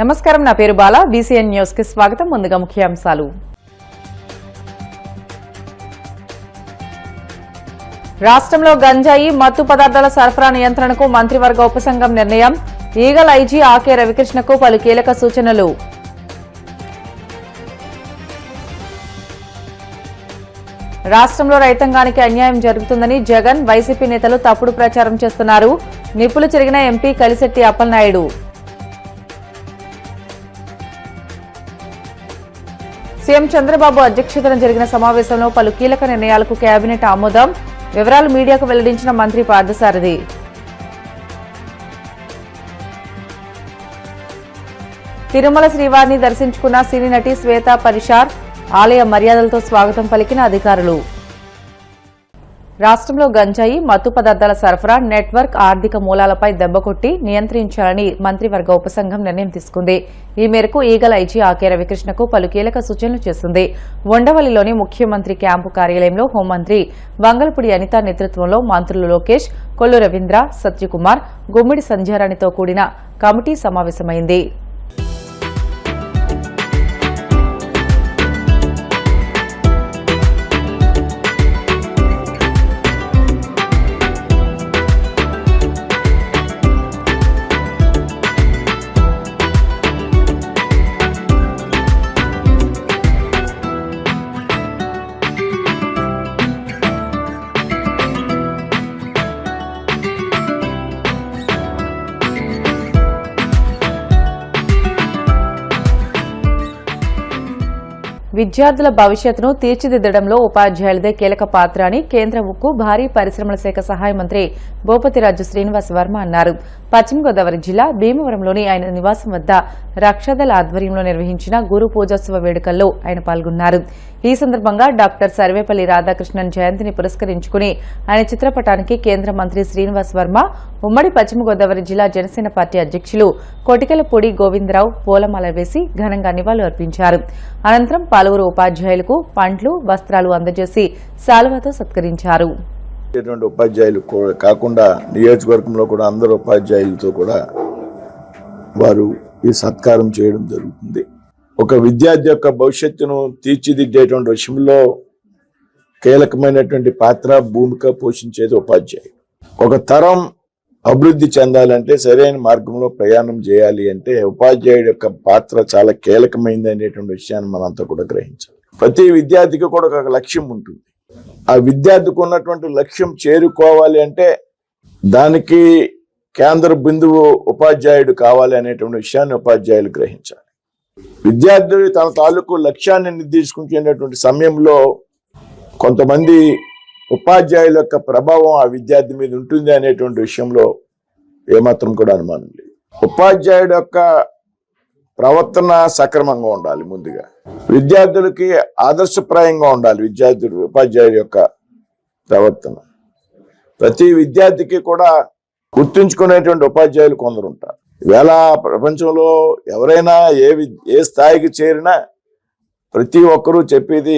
నమస్కారం, నా పేరు బాల. బీసీఎన్ న్యూస్ కి స్వాగతం. ముందుగా ముఖ్యాంశాలు. రాష్ట్రంలో గంజాయి మత్తు పదార్థాల సరఫరా నియంత్రణకు మంత్రివర్గ ఉపసంఘం నిర్ణయం. ఈగల్ ఐజీ ఆకే రవికృష్ణకు పలు కీలక సూచనలు. రాష్ట్రంలో రైతాంగానికి అన్యాయం జరుగుతుందని జగన్, వైసీపీ నేతలు తప్పుడు ప్రచారం చేస్తున్నారు. నిప్పులు చెరిగిన ఎంపీ కలిశెట్టి అప్పలనాయుడు. సీఎం చంద్రబాబు అధ్యక్షతన జరిగిన సమావేశంలో పలు కీలక నిర్ణయాలకు కేబినెట్ ఆమోదం. వివరాలు మీడియాకు వెల్లడించిన మంత్రి పార్థసారథి. తిరుమల శ్రీవారిని దర్శించుకున్న సినీ నటి శ్వేతా పరిషార్. ఆలయ మర్యాదలతో స్వాగతం పలికిన అధికారులు. రాష్ట్రంలో గంజాయి మత్తు పదార్థాల సరఫరా నెట్వర్క్ ఆర్థిక మూలాలపై దెబ్బకొట్టి నియంత్రించాలని మంత్రివర్గ ఉపసంఘం నిర్ణయం తీసుకుంది. ఈ మేరకు ఈగల్ ఐజీ ఆకే రవికృష్ణకు పలు కీలక సూచనలు చేసింది. ఉండవల్లిలోని ముఖ్యమంత్రి క్యాంపు కార్యాలయంలో హోంమంత్రి వంగలపూడి అనిత నేతృత్వంలో మంత్రులు లోకేష్, కొల్లు రవీంద్ర, సత్యకుమార్, గుమ్మిడి సంధ్యారాణితో కూడిన కమిటీ సమావేశమైంది. విద్యార్థుల భవిష్యత్తును తీర్చిదిద్దడంలో ఉపాధ్యాయులదే కీలక పాత్ర అని కేంద్ర ఉక్కు, భారీ పరిశ్రమల శాఖ సహాయ మంత్రి భూపతిరాజు శ్రీనివాస్ వర్మ అన్నారు. పశ్చిమ గోదావరి జిల్లా భీమవరంలోని ఆయన నివాసం వద్ద రక్షాదళ ఆధ్వర్యంలో నిర్వహించిన గురు పూజోత్సవ వేడుకల్లో ఆయన పాల్గొన్నారు. ఈ సందర్భంగా డాక్టర్ సర్వేపల్లి రాధాకృష్ణన్ జయంతిని పురస్కరించుకుని ఆయన చిత్రపటానికి కేంద్ర మంత్రి శ్రీనివాస్ వర్మ, ఉమ్మడి పశ్చిమ గోదావరి జిల్లా జనసేన పార్టీ అధ్యక్షులు కొటికెలపూడి గోవిందరావు పూలమాల వేసి ఘనంగా నివాళులు అర్పించారు. అనంతరం పలువురు ఉపాధ్యాయులకు పండ్లు, వస్త్రాలు అందజేసి శాలువాతో సత్కరించారు. ఉపాధ్యాయులు కాకుండా నియోజకవర్గంలో కూడా అందరు ఉపాధ్యాయులతో కూడా వారు ఈ సత్కారం చేయడం జరుగుతుంది. ఒక విద్యార్థి యొక్క భవిష్యత్తును తీర్చిదిద్దేటువంటి విషయంలో కీలకమైనటువంటి పాత్ర, భూమిక పోషించేది ఉపాధ్యాయుడు. ఒక తరం అభివృద్ధి చెందాలంటే, సరైన మార్గంలో ప్రయాణం చేయాలి అంటే ఉపాధ్యాయుడి యొక్క పాత్ర చాలా కీలకమైంది అనేటువంటి విషయాన్ని మనంతా కూడా గ్రహించాలి. ప్రతి విద్యార్థికి కూడా ఒక లక్ష్యం ఉంటుంది. ఆ విద్యార్థికి ఉన్నటువంటి లక్ష్యం చేరుకోవాలి అంటే దానికి కేంద్ర బిందువు ఉపాధ్యాయుడు కావాలి అనేటువంటి విషయాన్ని ఉపాధ్యాయులు గ్రహించాలి. విద్యార్థులు తన తాలూకు లక్ష్యాన్ని నిర్దేశించుకునేటువంటి సమయంలో కొంతమంది ఉపాధ్యాయుల యొక్క ప్రభావం ఆ విద్యార్థి మీద ఉంటుంది అనేటువంటి విషయంలో ఏమాత్రం కూడా అనుమానం లేదు. ఉపాధ్యాయుడు యొక్క ప్రవర్తన సక్రమంగా ఉండాలి. ముందుగా విద్యార్థులకి ఆదర్శప్రాయంగా ఉండాలి. ఉపాధ్యాయుడి యొక్క ప్రవర్తన ప్రతి విద్యార్థికి కూడా గుర్తుంచుకునేటువంటి ఉపాధ్యాయులు కొందరు ఉంటారు. ఈవేళ ప్రపంచంలో ఎవరైనా ఏ స్థాయికి చేరినా ప్రతి ఒక్కరూ చెప్పేది,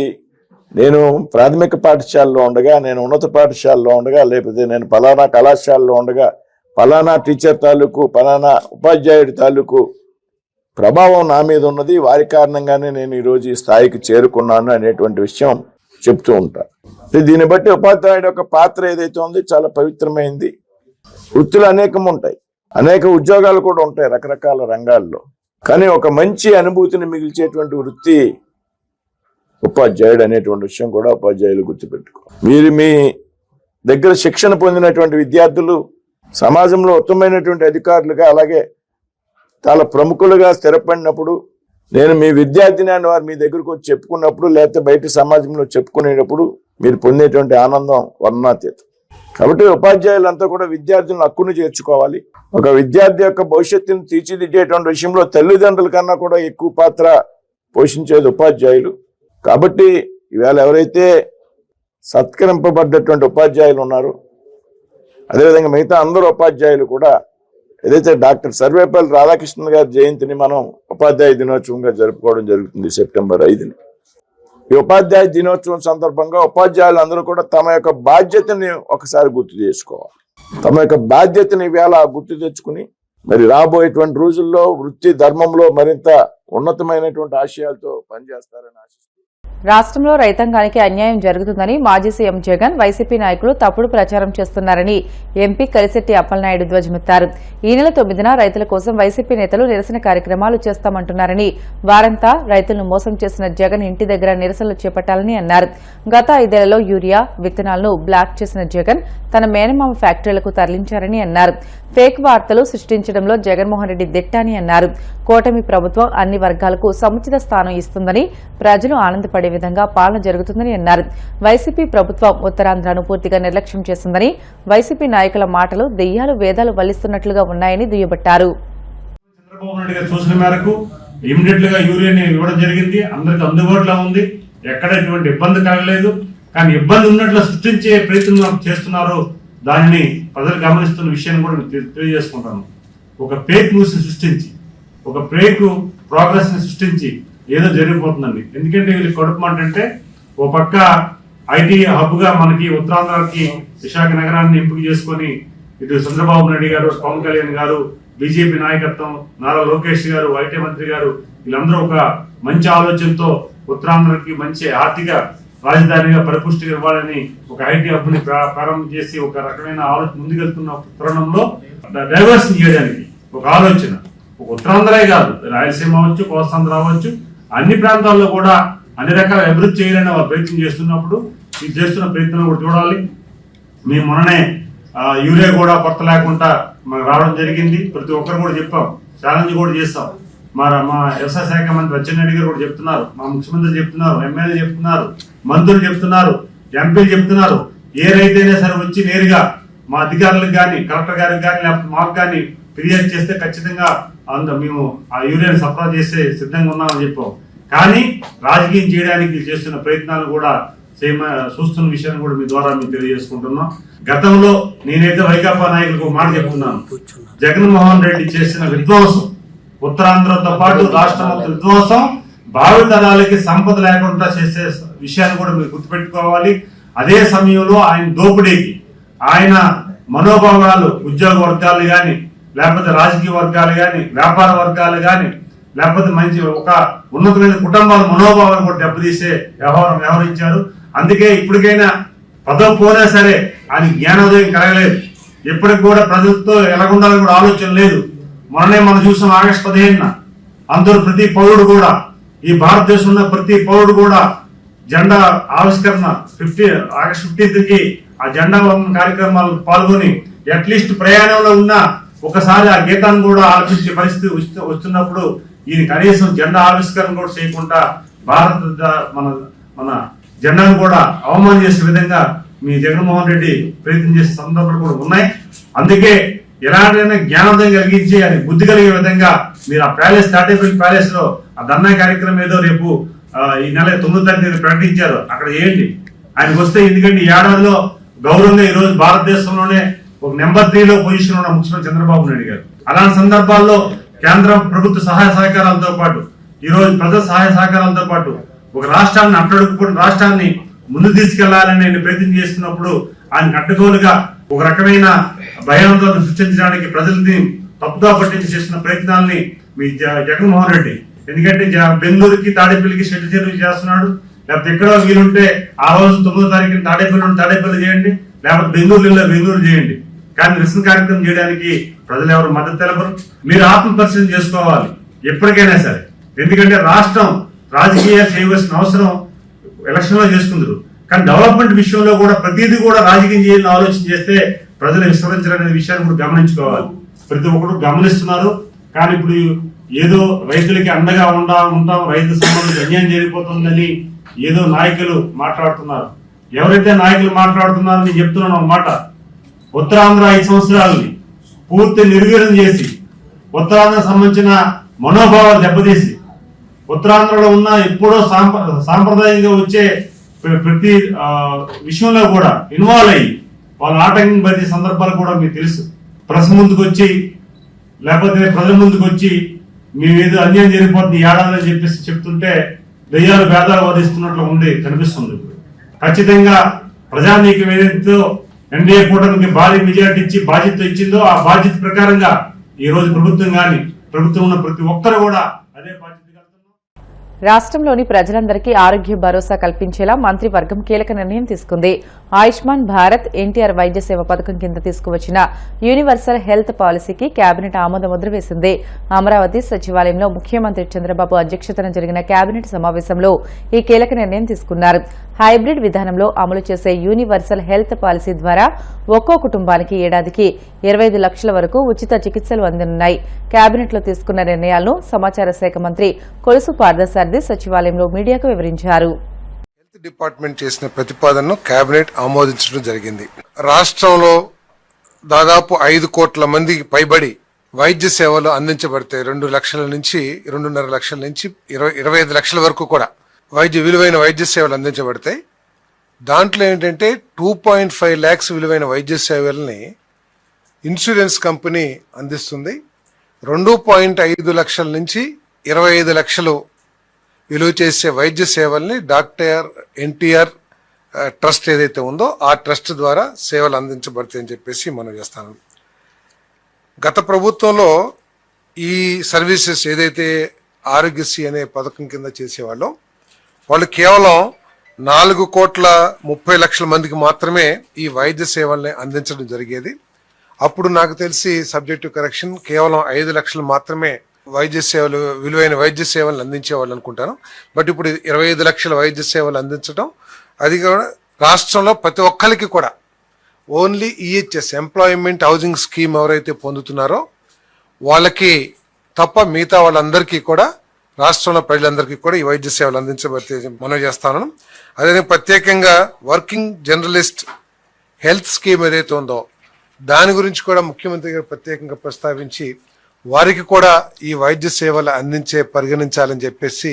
నేను ప్రాథమిక పాఠశాలలో ఉండగా, నేను ఉన్నత పాఠశాలలో ఉండగా, లేకపోతే నేను ఫలానా కళాశాలలో ఉండగా ఫలానా టీచర్ తాలూకు, ఫలానా ఉపాధ్యాయుడి తాలూకు ప్రభావం నా మీద ఉన్నది, వారి కారణంగానే నేను ఈరోజు ఈ స్థాయికి చేరుకున్నాను అనేటువంటి విషయం చెప్తూ ఉంటాను. దీన్ని బట్టి ఉపాధ్యాయుడి యొక్క పాత్ర ఏదైతే ఉంది చాలా పవిత్రమైంది. వృత్తులు అనేకం ఉంటాయి, అనేక ఉద్యోగాలు కూడా ఉంటాయి రకరకాల రంగాల్లో. కానీ ఒక మంచి అనుభూతిని మిగిల్చేటువంటి వృత్తి ఉపాధ్యాయుడు అనేటువంటి విషయం కూడా ఉపాధ్యాయులు గుర్తుపెట్టుకో. మీరు మీ దగ్గర శిక్షణ పొందినటువంటి విద్యార్థులు సమాజంలో ఉత్తమమైనటువంటి అధికారులుగా, అలాగే చాలా ప్రముఖులుగా స్థిరపడినప్పుడు, నేను మీ విద్యార్థిని అని వారు మీ దగ్గరకు వచ్చి చెప్పుకున్నప్పుడు, లేకపోతే బయట సమాజంలో చెప్పుకునేటప్పుడు మీరు పొందేటువంటి ఆనందం వర్ణాతీతం. కాబట్టి ఉపాధ్యాయులంతా కూడా విద్యార్థులను హక్కును చేర్చుకోవాలి. ఒక విద్యార్థి యొక్క భవిష్యత్తును తీర్చిదిద్దేటువంటి విషయంలో తల్లిదండ్రుల కన్నా కూడా ఎక్కువ పాత్ర పోషించేది ఉపాధ్యాయులు. కాబట్టి ఈవేళ ఎవరైతే సత్కరింపబడ్డటువంటి ఉపాధ్యాయులు ఉన్నారో, అదేవిధంగా మిగతా అందరూ ఉపాధ్యాయులు కూడా ఏదైతే డాక్టర్ సర్వేపల్లి రాధాకృష్ణన్ గారి జయంతిని మనం ఉపాధ్యాయ దినోత్సవంగా జరుపుకోవడం జరుగుతుంది సెప్టెంబర్ 5ని. ఈ ఉపాధ్యాయ దినోత్సవం సందర్భంగా ఉపాధ్యాయులు అందరూ కూడా తమ యొక్క బాధ్యతని ఒకసారి గుర్తు చేసుకోవాలి. తమ యొక్క బాధ్యతని వేళ గుర్తు తెచ్చుకుని మరి రాబోయేటువంటి రోజుల్లో వృత్తి ధర్మంలో మరింత ఉన్నతమైనటువంటి ఆశయాలతో పనిచేస్తారని ఆశిస్తున్నాను. రాష్ట్రంలో రైతాంగానికి అన్యాయం జరుగుతుందని మాజీ సీఎం జగన్ వైసీపీ నాయకులు తప్పుడు ప్రచారం చేస్తున్నారని ఎంపీ కలిశెట్టి అప్పలనాయుడు ధ్వజమెత్తారు. ఈ నెల 9న రైతుల కోసం వైసీపీ నేతలు నిరసన కార్యక్రమాలు చేస్తామంటున్నారని, వారంతా రైతులను మోసం చేసిన జగన్ ఇంటి దగ్గర నిరసనలు చేపట్టాలని అన్నారు. గత 5 ఏళ్లలో యూరియా విత్తనాలను బ్లాక్ చేసిన జగన్ తన మేనమామ ఫ్యాక్టరీలకు తరలించారని అన్నారు. ఫేక్ వార్తలు సృష్టించడంలో జగన్మోహన్ రెడ్డి దిట్ట అని అన్నారు. కూటమి ప్రభుత్వం అన్ని వర్గాలకు సముచిత స్థానం ఇస్తుందని, ప్రజలు ఆనందపడే విధంగా పాలన జరుగుతుందని అన్నారు. వైసీపీ ప్రభుత్వం ఉత్తరాంధ్రను పూర్తిగా నిర్లక్ష్యం చేస్తుందని, వైసీపీ నాయకుల మాటలు దెయ్యాలు వేదాలు వల్లిస్తున్నట్లుగా ఉన్నాయని దుయ్యబట్టారు. చంద్రబాబు నాయుడు గారు సూచన మేరకు ఇమీడియట్ గా యూరియాని ఇవ్వడం జరిగింది. అందరికి అందుబాటులో ఉంది, ఎక్కడ ఎటువంటి ఇబ్బంది కలగలేదు. కానీ ఇబ్బంది ఉన్నట్లు సృష్టించే ప్రయత్నం చేస్తున్నారు. దానిని ప్రజలు గమనిస్తున్న విషయాన్ని కూడా తెలియజేసుకుంటాను. ఒక ఫేక్ న్యూస్ సృష్టించి, ఒక ఫేక్ ప్రోగ్రెస్ ని సృష్టించి ఏదో జరిగిపోతుందండి. ఎందుకంటే వీళ్ళకి కడుపు అంటే ఓ పక్క ఐటీ హబ్ గా మనకి ఉత్తరాంధ్రకి విశాఖ నగరాన్ని ఎంపిక చేసుకొని ఇటు చంద్రబాబు నాయుడు గారు, పవన్ కళ్యాణ్ గారు, బీజేపీ నాయకత్వం, నారా లోకేష్ గారు, ఐటీ మంత్రి గారు వీళ్ళందరూ ఒక మంచి ఆలోచనతో ఉత్తరాంధ్రకి మంచి ఆర్థిక రాజధానిగా పరిపుష్టిగా ఇవ్వాలని ఒక ఐటీ హబ్ ని ప్రారంభం చేసి ఒక రకమైన ఆలోచన ముందుకెళ్తున్న తరుణంలో డైవర్షన్ చేయడానికి ఒక ఆలోచన, ఒక ఉత్తరాంధ్రే కాదు రాయలసీమ అవ్వచ్చు, కోస్తాంధ్ర అవ్వచ్చు, అన్ని ప్రాంతాల్లో కూడా అన్ని రకాల అభివృద్ధి చేయాలని వాళ్ళు ప్రయత్నం చేస్తున్నప్పుడు ఇది చేస్తున్న ప్రయత్నం కూడా చూడాలి. మేము మొన్ననే యూరియా కూడా కొత్త లేకుండా మనకు రావడం జరిగింది. ప్రతి ఒక్కరు కూడా చెప్పాం, ఛాలెంజ్ కూడా చేస్తాం. మా వ్యవసాయ శాఖ మంత్రి అచ్చెన్నాయుడు గారు కూడా చెప్తున్నారు, మా ముఖ్యమంత్రి చెప్తున్నారు, ఎమ్మెల్యే చెప్తున్నారు, మంత్రులు చెప్తున్నారు, ఎంపీలు చెప్తున్నారు. ఏ రైతైనా సరే వచ్చి నేరుగా మా అధికారులకు కానీ, కలెక్టర్ గారికి కానీ, లేకపోతే మాకు కానీ ఫిర్యాదు చేస్తే ఖచ్చితంగా మేము ఆ యూరియాని సరఫరా చేసే సిద్ధంగా ఉన్నామని చెప్పాం. కానీ రాజకీయం చేయడానికి చేస్తున్న ప్రయత్నాలు కూడా చూస్తున్న విషయాన్ని కూడా మీ ద్వారా మేము తెలియజేసుకుంటున్నాం. గతంలో నేనైతే వైకాపా నాయకులకు మాట చెప్తున్నాను, జగన్మోహన్ రెడ్డి చేసిన విధ్వంసం, ఉత్తరాంధ్రతో పాటు రాష్ట్రం విధ్వంసం భావితరాలకి సంపద లేకుండా చేసే విషయాన్ని కూడా మీరు గుర్తుపెట్టుకోవాలి. అదే సమయంలో ఆయన దోపిడీకి, ఆయన మనోభావాలు, ఉద్యోగ వర్గాలు కానీ, లేకపోతే రాజకీయ వర్గాలు కానీ, వ్యాపార వర్గాలు కానీ, లేకపోతే మంచి ఒక ఉన్నతమైన కుటుంబాల మనోభావాలు కూడా దెబ్బతీసే వ్యవహరించారు. అందుకే ఇప్పటికైనా పదవి పోయినా సరే ఆయన జ్ఞానోదయం కలగలేదు. ఇప్పటికి కూడా ప్రజలతో ఎలాగుండాలని కూడా ఆలోచన లేదు. మొన్ననే మనం చూసాం ఆగస్టు 15న అందరూ ప్రతి పౌరుడు కూడా, ఈ భారతదేశంలో ప్రతి పౌరుడు కూడా జెండా ఆవిష్కరణ ఆగస్టు 15కి ఆ జెండా కార్యక్రమాలు పాల్గొని అట్లీస్ట్ ప్రయాణంలో ఉన్న ఒకసారి ఆ గీతాన్ని కూడా ఆలోచించే పరిస్థితి వస్తున్నప్పుడు ఈయన కనీసం జెండా ఆవిష్కరణ కూడా చేయకుండా మన జెండాను కూడా అవమానం చేసే విధంగా మీ జగన్మోహన్ రెడ్డి ప్రయత్నం చేసే సందర్భాలు కూడా ఉన్నాయి. అందుకే ఎలాంటి జ్ఞానోదయం కలిగించి అది బుద్ధి కలిగే విధంగా మీరు ఆ ప్యాలెస్, తాటేపల్లి ప్యాలెస్ లో ఆ ధర్నా కార్యక్రమం ఏదో రేపు ఈ నెల 9వ తారీఖు ప్రకటించారు, అక్కడ చేయండి. ఆయనకు వస్తే ఎందుకంటే ఈ ఏడాదిలో గౌరవంగా ఈ రోజు భారతదేశంలోనే ఒక నెంబర్ 3లో పొజిషన్ ఉన్న ముఖ్యమంత్రి చంద్రబాబు నాయుడు గారు. అలాంటి సందర్భాల్లో కేంద్ర ప్రభుత్వ సహాయ సహకారాలతో పాటు, ఈ రోజు ప్రజల సహాయ సహకారాలతో పాటు ఒక రాష్ట్రాన్ని అట్టడుగుకున్న రాష్ట్రాన్ని ముందు తీసుకెళ్లాలని ఆయన ప్రయత్నం చేస్తున్నప్పుడు ఆయన అడ్డగోలుగా ఒక రకమైన భయాందోళన సృష్టించడానికి ప్రజల్ని తప్పుగా పట్టించి చేస్తున్న ప్రయత్నాల్ని మీ జగన్మోహన్ రెడ్డి, ఎందుకంటే బెంగళూరుకి తాడేపల్లికి షెడ్ సర్వీస్ చేస్తున్నాడు. లేకపోతే ఎక్కడో వీలుంటే ఆ రోజు 9వ తారీఖున తాడేపల్లి చేయండి, లేకపోతే బెంగళూరు చేయండి. కానీ నిరసన కార్యక్రమం చేయడానికి ప్రజలు ఎవరు మద్దతు తెలపరు. మీరు ఆత్మ పరిశీలన చేసుకోవాలి ఎప్పటికైనా సరే. ఎందుకంటే రాష్ట్రం రాజకీయాలు చేయవలసిన అవసరం ఎలక్షన్ లో చేసుకుందరు, కానీ డెవలప్మెంట్ విషయంలో కూడా ప్రతిదీ కూడా రాజకీయం చేయాలని ఆలోచన చేస్తే ప్రజలు విస్మరించాలనే విషయాన్ని కూడా గమనించుకోవాలి. ప్రతి ఒక్కరు గమనిస్తున్నారు. కానీ ఇప్పుడు ఏదో రైతులకి అండగా ఉంటాం, రైతు సంబంధించి అన్యాయం జరిగిపోతుందని ఏదో నాయకులు మాట్లాడుతున్నారు. ఎవరైతే నాయకులు మాట్లాడుతున్నారో నేను చెప్తున్నాను ఒక మాట, ఉత్తరాంధ్ర 5 సంవత్సరాలని పూర్తి నిర్వీర్యం చేసి, ఉత్తరాంధ్రకు సంబంధించిన మనోభావాలు దెబ్బతీసి, ఉత్తరాంధ్రలో ఉన్న ఎప్పుడో సాంప్రదాయంగా వచ్చే ప్రతి విషయంలో కూడా ఇన్వాల్వ్ అయ్యి వాళ్ళ ఆటంకం పడే సందర్భాలు కూడా మీకు తెలుసు. ప్రెస్ ముందుకు వచ్చి లేకపోతే ప్రజల ముందుకు వచ్చి మేమేదో అన్యాయం జరిగిపోతుంది ఏడాది అని చెప్పేసి చెప్తుంటే దయ్యాలు భేదాలు వాదిస్తున్నట్లు కనిపిస్తుంది. ఖచ్చితంగా ప్రజానీకం ఏదైతే ఎన్డీఏ కూటమికి భారీ మెజార్టీ ఇచ్చి బాధ్యత ఇచ్చిందో ఆ బాధ్యత ప్రకారంగా ఈ రోజు ప్రభుత్వం ఉన్న ప్రతి ఒక్కరు కూడా అదే బాధ్యత. రాష్ట్రంలోని ప్రజలందరికీ ఆరోగ్య భరోసా కల్పించేలా మంత్రివర్గం కీలక నిర్ణయం తీసుకుంది. ఆయుష్మాన్ భారత్ ఎన్టీఆర్ వైద్య సేవ పథకం కింద తీసుకువచ్చిన యూనివర్సల్ హెల్త్ పాలసీకి కేబినెట్ ఆమోద ముద్ర వేసింది. అమరావతి సచివాలయంలో ముఖ్యమంత్రి చంద్రబాబు అధ్యక్షతన జరిగిన కేబినెట్ సమావేశంలో ఈ కీలక నిర్ణయం తీసుకున్నారు. హైబ్రిడ్ విధానంలో అమలు చేసే యూనివర్సల్ హెల్త్ పాలసీ ద్వారా ఒక్కో కుటుంబానికి ఏడాదికి 25 లక్షల వరకు ఉచిత చికిత్సలు అందనున్నాయి. కేబినెట్లో తీసుకున్న నిర్ణయాలను సమాచార శాఖ మంత్రి కొలుసు పార్థసారథి సచివాలయంలో మీడియాకు వివరించారు. హెల్త్ డిపార్ట్మెంట్ చేసిన ప్రతిపాదనను కేబినెట్ ఆమోదించడం జరిగింది. రాష్ట్రంలో దాదాపు 5 కోట్ల మందికి పైబడి వైద్య సేవలు అందించబడతాయి. 2 లక్షల నుంచి 2.5 లక్షల నుంచి 25 లక్షల వరకు కూడా విలువైన వైద్య సేవలు అందించబడతాయి. దాంట్లో ఏంటంటే 2.5 lakhs విలువైన వైద్య సేవల్ని ఇన్సూరెన్స్ కంపెనీ అందిస్తుంది. 2.5 లక్షల నుంచి 25 లక్షలు విలువ చేసే వైద్య సేవల్ని డాక్టర్ ఎన్టీఆర్ ట్రస్ట్ ఏదైతే ఉందో ఆ ట్రస్ట్ ద్వారా సేవలు అందించబడతాయని చెప్పేసి మనం చేస్తాను. గత ప్రభుత్వంలో ఈ సర్వీసెస్ ఏదైతే ఆరోగ్యశ్రీ అనే పథకం కింద చేసేవాళ్ళో వాళ్ళు కేవలం 4,30,00,000 మందికి మాత్రమే ఈ వైద్య సేవల్ని అందించడం జరిగేది. అప్పుడు నాకు తెలిసి సబ్జెక్టివ్ కరెక్షన్ కేవలం 5 లక్షలు మాత్రమే విలువైన వైద్య సేవలు అందించేవాళ్ళు అనుకుంటాను. బట్ ఇప్పుడు 25 లక్షల వైద్య సేవలు అందించడం, అది కూడా రాష్ట్రంలో ప్రతి ఒక్కరికి కూడా only EHS employment housing scheme ఎవరైతే పొందుతున్నారో వాళ్ళకి తప్ప మిగతా వాళ్ళందరికీ కూడా రాష్ట్రంలో ప్రజలందరికీ కూడా ఈ వైద్య సేవలు అందించబడితే మనం చేస్తాను. అదే ప్రత్యేకంగా వర్కింగ్ జర్నలిస్ట్ హెల్త్ స్కీమ్ ఏదైతే ఉందో దాని గురించి కూడా ముఖ్యమంత్రి గారు ప్రత్యేకంగా ప్రస్తావించి వారికి కూడా ఈ వైద్య సేవలు పరిగణించాలని చెప్పేసి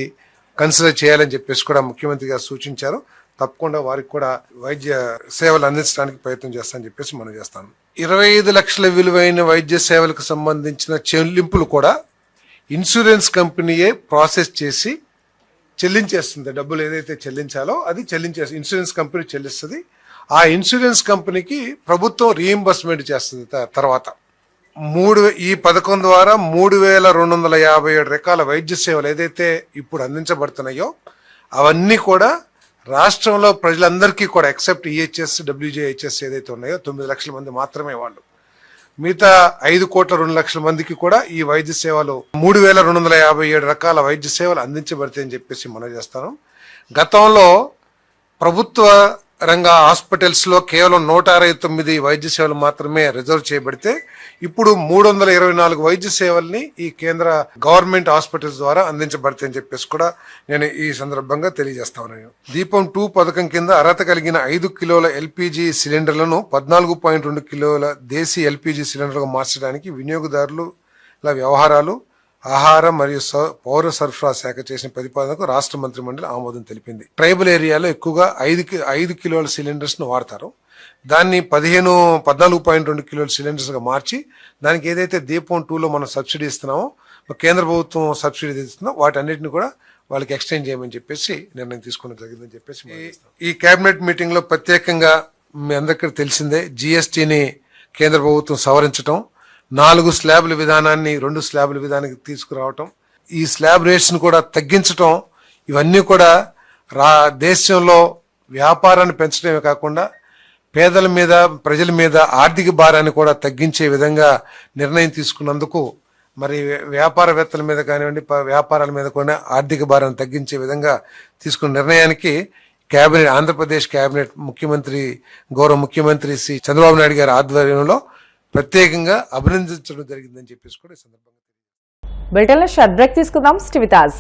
కన్సిడర్ చేయాలని చెప్పేసి కూడా ముఖ్యమంత్రి గారు సూచించారు. తప్పకుండా వారికి కూడా వైద్య సేవలు అందించడానికి ప్రయత్నం చేస్తానని చెప్పేసి మనం చేస్తాను. 25 లక్షల విలువైన వైద్య సేవలకు సంబంధించిన చెల్లింపులు కూడా ఇన్సూరెన్స్ కంపెనీయే ప్రాసెస్ చేసి చెల్లించేస్తుంది. డబ్బులు ఏదైతే చెల్లించాలో అది ఇన్సూరెన్స్ కంపెనీ చెల్లిస్తుంది. ఆ ఇన్సూరెన్స్ కంపెనీకి ప్రభుత్వం రీఎంబర్స్మెంట్ చేస్తుంది. తర్వాత ఈ పథకం ద్వారా 3,257 రకాల వైద్య సేవలు ఏదైతే ఇప్పుడు అందించబడుతున్నాయో అవన్నీ కూడా రాష్ట్రంలో ప్రజలందరికీ కూడా ఎక్సెప్ట్ ఈహెచ్ఎస్ డబ్ల్యూజేహెచ్ఎస్ ఏదైతే ఉన్నాయో 9 లక్షల మంది మాత్రమే వాళ్ళు, మిగతా 5,02,00,000 మందికి కూడా ఈ వైద్య సేవలు 3,257 రకాల వైద్య సేవలు అందించబడతాయని చెప్పేసి మనం చేస్తాను. గతంలో ప్రభుత్వ రంగ హాస్పిటల్స్ లో కేవలం 169 వైద్య సేవలు మాత్రమే రిజర్వ్ చేయబడితే ఇప్పుడు 324 వైద్య సేవల్ని ఈ కేంద్ర గవర్నమెంట్ హాస్పిటల్స్ ద్వారా అందించబడతాయని చెప్పేసి కూడా నేను ఈ సందర్భంగా తెలియజేస్తా ఉన్నాను. దీపం 2 పథకం కింద అర్హత కలిగిన 5 కిలోల ఎల్పీజీ సిలిండర్లను 14.2 కిలోల దేశీ ఎల్పీజీ సిలిండర్గా మార్చడానికి వినియోగదారుల వ్యవహారాలు, ఆహార మరియు పౌర సరఫరా శాఖ చేసిన ప్రతిపాదనకు రాష్ట్ర మంత్రి మండలి ఆమోదం తెలిపింది. ట్రైబల్ ఏరియాలో ఎక్కువగా 5 కిలోల సిలిండర్స్ ను వాడతారు. దాన్ని 14.2 కిలోల సిలిండర్స్ గా మార్చి దానికి ఏదైతే దీపం 2లో మనం సబ్సిడీ ఇస్తున్నామో, కేంద్ర ప్రభుత్వం సబ్సిడీ ఇస్తుందో వాటన్నిటిని కూడా వాళ్ళకి ఎక్స్టెండ్ చేయమని చెప్పేసి నిర్ణయం తీసుకోవడం జరిగిందని చెప్పేసి ఈ కేబినెట్ మీటింగ్ లో ప్రత్యేకంగా మీ అందరికీ తెలిసిందే జీఎస్టీని కేంద్ర ప్రభుత్వం సవరించడం, 4 స్లాబ్ల విధానాన్ని 2 స్లాబ్ల విధానానికి తీసుకురావటం, ఈ స్లాబ్ రేట్స్ ను కూడా తగ్గించటం, ఇవన్నీ కూడా దేశంలో వ్యాపారాన్ని పెంచడమే కాకుండా పేదల మీద ప్రజల మీద ఆర్థిక భారాన్ని కూడా తగ్గించే విధంగా నిర్ణయం తీసుకున్నందుకు మరి వ్యాపారవేత్తల మీద కానివ్వండి వ్యాపారాల మీద కూడా ఆర్థిక భారాన్ని తగ్గించే విధంగా తీసుకున్న నిర్ణయానికి ఆంధ్రప్రదేశ్ కేబినెట్ గౌరవ ముఖ్యమంత్రి శ్రీ చంద్రబాబు నాయుడు గారి ఆధ్వర్యంలో ప్రత్యేకంగా అభినందించడం జరిగిందని చెప్పేసి కూడా ఈ సందర్భంగా బ్రిటన్లో షార్ట్ బ్రేక్ తీసుకుందాం. స్టివితాజ్